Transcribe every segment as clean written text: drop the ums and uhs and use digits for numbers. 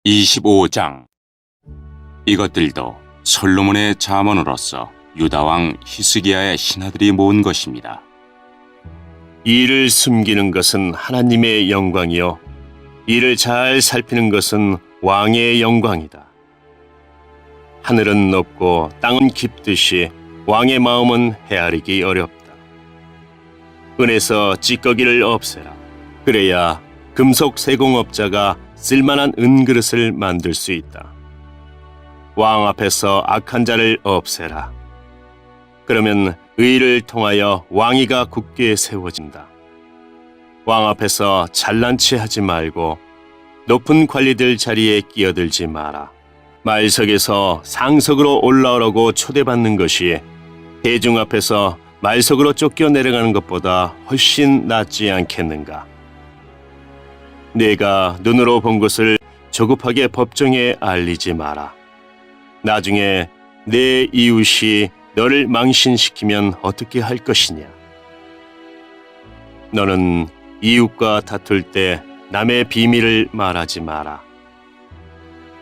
25장. 이것들도 솔로몬의 잠언으로서 유다왕 히스기야의 신하들이 모은 것입니다. 이를 숨기는 것은 하나님의 영광이요 이를 잘 살피는 것은 왕의 영광이다. 하늘은 높고 땅은 깊듯이 왕의 마음은 헤아리기 어렵다. 은에서 찌꺼기를 없애라. 그래야 금속 세공업자가 쓸만한 은그릇을 만들 수 있다. 왕 앞에서 악한 자를 없애라. 그러면 의를 통하여 왕위가 굳게 세워진다. 왕 앞에서 잘난 체 하지 말고 높은 관리들 자리에 끼어들지 마라. 말석에서 상석으로 올라오라고 초대받는 것이 대중 앞에서 말석으로 쫓겨 내려가는 것보다 훨씬 낫지 않겠는가? 내가 눈으로 본 것을 조급하게 법정에 알리지 마라. 나중에 내 이웃이 너를 망신시키면 어떻게 할 것이냐? 너는 이웃과 다툴 때 남의 비밀을 말하지 마라.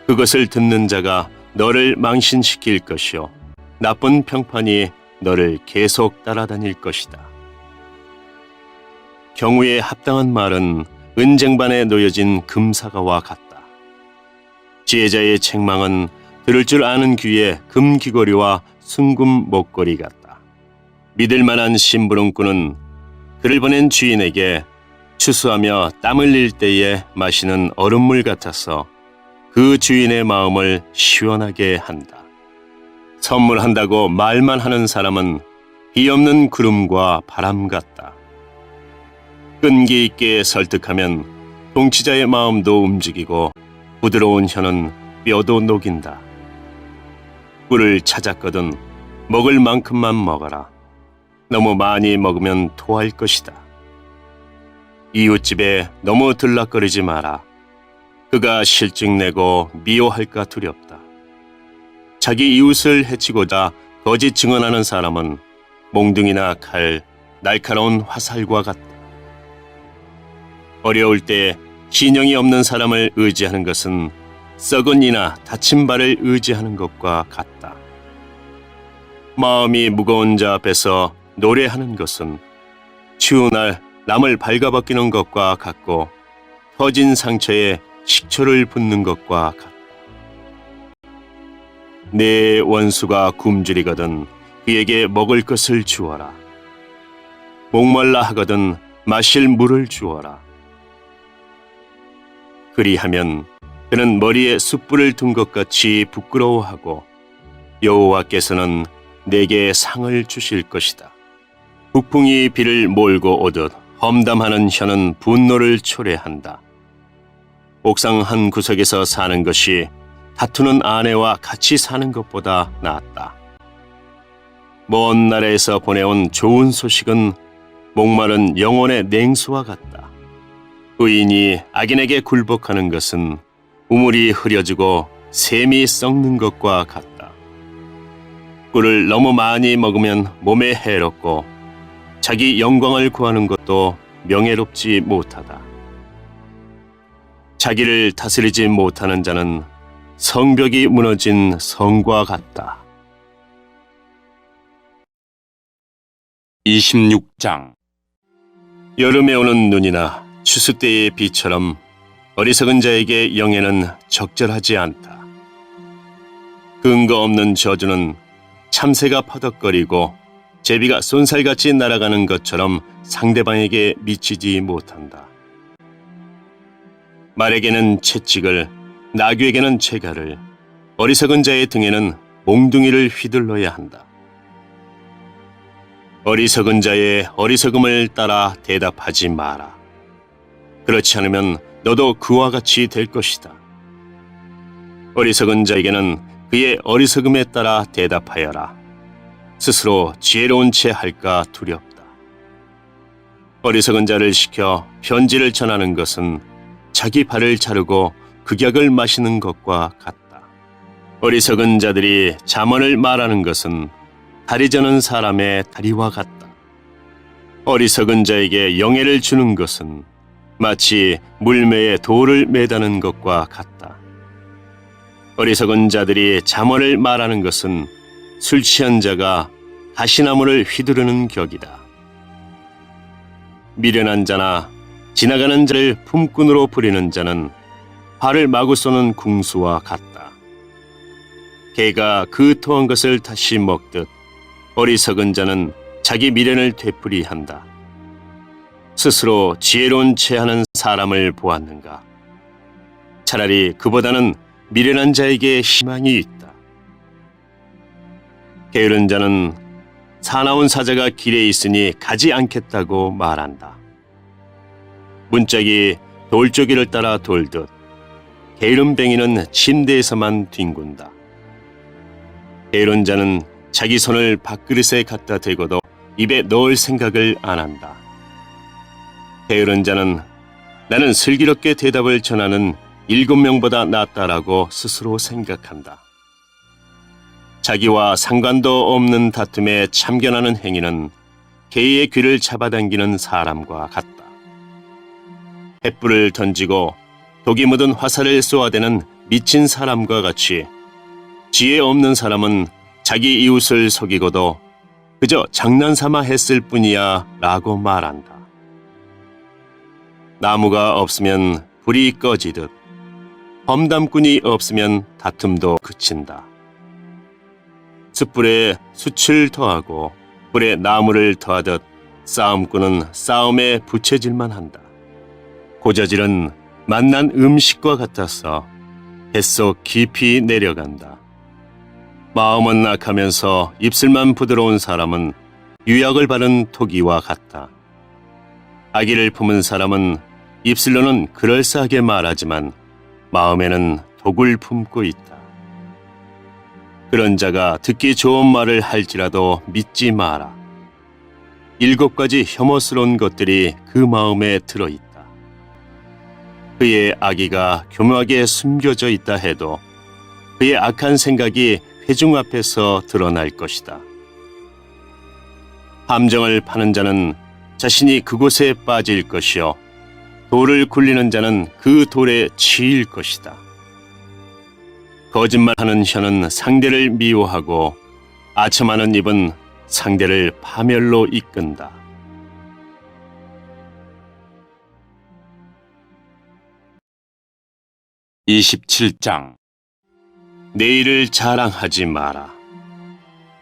그것을 듣는 자가 너를 망신시킬 것이요 나쁜 평판이 너를 계속 따라다닐 것이다. 경우에 합당한 말은 은쟁반에 놓여진 금사과와 같다. 지혜자의 책망은 들을 줄 아는 귀에 금귀걸이와 순금 목걸이 같다. 믿을 만한 심부름꾼은 그를 보낸 주인에게 추수하며 땀 흘릴 때에 마시는 얼음물 같아서 그 주인의 마음을 시원하게 한다. 선물한다고 말만 하는 사람은 비 없는 구름과 바람 같다. 끈기 있게 설득하면 통치자의 마음도 움직이고 부드러운 혀는 뼈도 녹인다. 꿀을 찾았거든 먹을 만큼만 먹어라. 너무 많이 먹으면 토할 것이다. 이웃집에 너무 들락거리지 마라. 그가 실증내고 미워할까 두렵다. 자기 이웃을 해치고자 거짓 증언하는 사람은 몽둥이나 칼, 날카로운 화살과 같다. 어려울 때 신용이 없는 사람을 의지하는 것은 썩은 이나 다친 발을 의지하는 것과 같다. 마음이 무거운 자 앞에서 노래하는 것은 추운 날 남을 발가벗기는 것과 같고 터진 상처에 식초를 붓는 것과 같다. 내 원수가 굶주리거든 그에게 먹을 것을 주어라. 목말라 하거든 마실 물을 주어라. 그리하면 그는 머리에 숯불을 둔 것 같이 부끄러워하고 여호와께서는 내게 상을 주실 것이다. 북풍이 비를 몰고 오듯 험담하는 혀는 분노를 초래한다. 옥상 한 구석에서 사는 것이 다투는 아내와 같이 사는 것보다 낫다. 먼 나라에서 보내온 좋은 소식은 목마른 영혼의 냉수와 같다. 의인이 악인에게 굴복하는 것은 우물이 흐려지고 샘이 썩는 것과 같다. 꿀을 너무 많이 먹으면 몸에 해롭고 자기 영광을 구하는 것도 명예롭지 못하다. 자기를 다스리지 못하는 자는 성벽이 무너진 성과 같다. 26장. 여름에 오는 눈이나 추수 때의 비처럼 어리석은 자에게 영예는 적절하지 않다. 근거 없는 저주는 참새가 퍼덕거리고 제비가 쏜살같이 날아가는 것처럼 상대방에게 미치지 못한다. 말에게는 채찍을, 나귀에게는 채갈을, 어리석은 자의 등에는 몽둥이를 휘둘러야 한다. 어리석은 자의 어리석음을 따라 대답하지 마라. 그렇지 않으면 너도 그와 같이 될 것이다. 어리석은 자에게는 그의 어리석음에 따라 대답하여라. 스스로 지혜로운 채 할까 두렵다. 어리석은 자를 시켜 편지를 전하는 것은 자기 발을 자르고 극약을 마시는 것과 같다. 어리석은 자들이 잠언을 말하는 것은 다리 저는 사람의 다리와 같다. 어리석은 자에게 영예를 주는 것은 마치 물매에 돌을 매다는 것과 같다. 어리석은 자들이 잠언을 말하는 것은 술 취한 자가 가시나무를 휘두르는 격이다. 미련한 자나 지나가는 자를 품꾼으로 부리는 자는 활을 마구 쏘는 궁수와 같다. 개가 그 토한 것을 다시 먹듯 어리석은 자는 자기 미련을 되풀이한다. 스스로 지혜로운 채 하는 사람을 보았는가? 차라리 그보다는 미련한 자에게 희망이 있다. 게으른 자는 사나운 사자가 길에 있으니 가지 않겠다고 말한다. 문짝이 돌조기를 따라 돌듯 게으름뱅이는 침대에서만 뒹군다. 게으른 자는 자기 손을 밥그릇에 갖다 대고도 입에 넣을 생각을 안 한다. 게으른 자는 나는 슬기롭게 대답을 전하는 7명보다 낫다라고 스스로 생각한다. 자기와 상관도 없는 다툼에 참견하는 행위는 개의 귀를 잡아당기는 사람과 같다. 횃불을 던지고 독이 묻은 화살을 쏘아대는 미친 사람과 같이 지혜 없는 사람은 자기 이웃을 속이고도 그저 장난삼아 했을 뿐이야 라고 말한다. 나무가 없으면 불이 꺼지듯 험담꾼이 없으면 다툼도 그친다. 숯불에 숯을 더하고 불에 나무를 더하듯 싸움꾼은 싸움에 부채질만 한다. 고저질은 맛난 음식과 같아서 뱃속 깊이 내려간다. 마음은 악하면서 입술만 부드러운 사람은 유약을 바른 토기와 같다. 악의를 품은 사람은 입술로는 그럴싸하게 말하지만 마음에는 독을 품고 있다. 그런 자가 듣기 좋은 말을 할지라도 믿지 마라. 7가지 혐오스러운 것들이 그 마음에 들어있다. 그의 악의가 교묘하게 숨겨져 있다 해도 그의 악한 생각이 회중 앞에서 드러날 것이다. 함정을 파는 자는 자신이 그곳에 빠질 것이요 돌을 굴리는 자는 그 돌에 치일 것이다. 거짓말하는 혀는 상대를 미워하고 아첨하는 입은 상대를 파멸로 이끈다. (27장) 내일을 자랑하지 마라.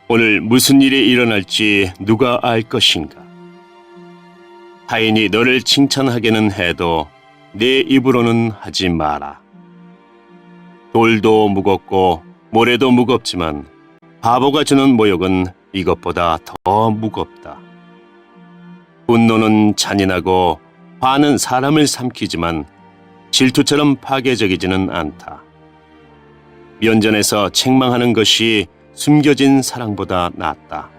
오늘 무슨 일이 일어날지 누가 알 것인가? 타인이 너를 칭찬하게는 해도 내 입으로는 하지 마라. 돌도 무겁고 모래도 무겁지만 바보가 주는 모욕은 이것보다 더 무겁다. 분노는 잔인하고 화는 사람을 삼키지만 질투처럼 파괴적이지는 않다. 면전에서 책망하는 것이 숨겨진 사랑보다 낫다.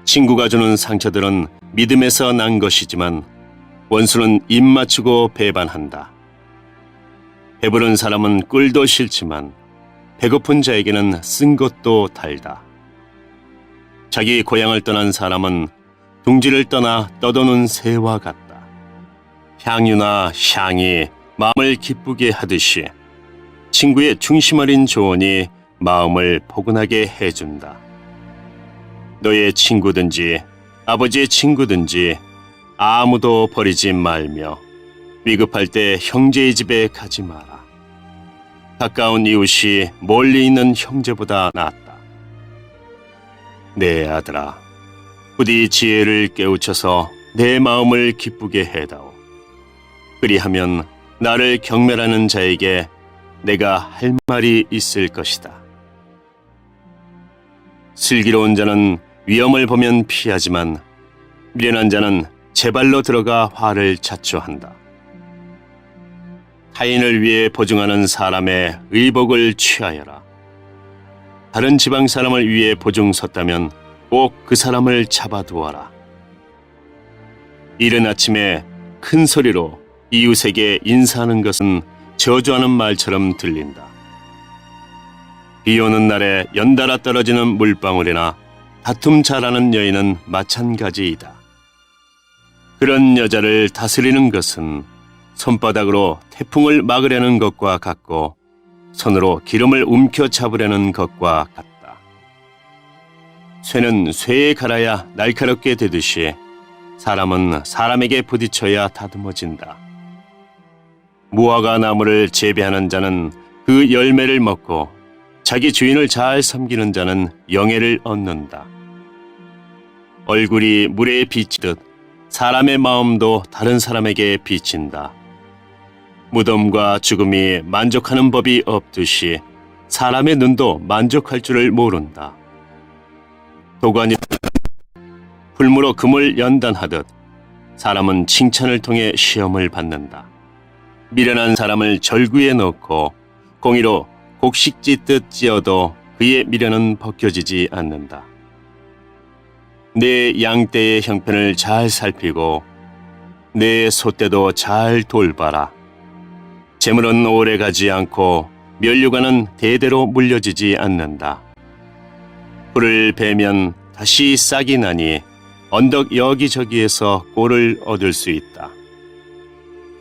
친구가 주는 상처들은 믿음에서 난 것이지만 원수는 입 맞추고 배반한다. 배부른 사람은 꿀도 싫지만 배고픈 자에게는 쓴 것도 달다. 자기 고향을 떠난 사람은 둥지를 떠나 떠도는 새와 같다. 향유나 향이 마음을 기쁘게 하듯이 친구의 중심 어린 조언이 마음을 포근하게 해준다. 너의 친구든지 아버지의 친구든지 아무도 버리지 말며 위급할 때 형제의 집에 가지 마라. 가까운 이웃이 멀리 있는 형제보다 낫다. 내 아들아, 부디 지혜를 깨우쳐서 내 마음을 기쁘게 해다오. 그리하면 나를 경멸하는 자에게 내가 할 말이 있을 것이다. 슬기로운 자는 위험을 보면 피하지만 미련한 자는 제발로 들어가 화를 자초한다. 타인을 위해 보증하는 사람의 의복을 취하여라. 다른 지방 사람을 위해 보증 섰다면 꼭 그 사람을 잡아두어라. 이른 아침에 큰 소리로 이웃에게 인사하는 것은 저주하는 말처럼 들린다. 비 오는 날에 연달아 떨어지는 물방울이나 다툼 잘하는 여인은 마찬가지이다. 그런 여자를 다스리는 것은 손바닥으로 태풍을 막으려는 것과 같고 손으로 기름을 움켜 잡으려는 것과 같다. 쇠는 쇠에 갈아야 날카롭게 되듯이 사람은 사람에게 부딪혀야 다듬어진다. 무화과 나무를 재배하는 자는 그 열매를 먹고 자기 주인을 잘 섬기는 자는 영예를 얻는다. 얼굴이 물에 비치듯 사람의 마음도 다른 사람에게 비친다. 무덤과 죽음이 만족하는 법이 없듯이 사람의 눈도 만족할 줄을 모른다. 도관이 풀무로 금을 연단하듯 사람은 칭찬을 통해 시험을 받는다. 미련한 사람을 절구에 넣고 공의로 곡식 찢듯 찧어도 그의 미련은 벗겨지지 않는다. 내 양떼의 형편을 잘 살피고 내 소떼도 잘 돌봐라. 재물은 오래가지 않고 면류관은 대대로 물려지지 않는다. 풀을 베면 다시 싹이 나니 언덕 여기저기에서 꼴을 얻을 수 있다.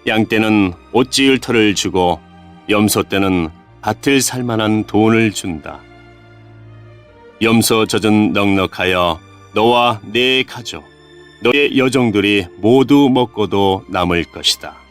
양떼는 옷 지을 터를 주고 염소 떼는 밭을 살만한 돈을 준다. 염소 젖은 넉넉하여 너와 네 가족, 너의 여종들이 모두 먹고도 남을 것이다.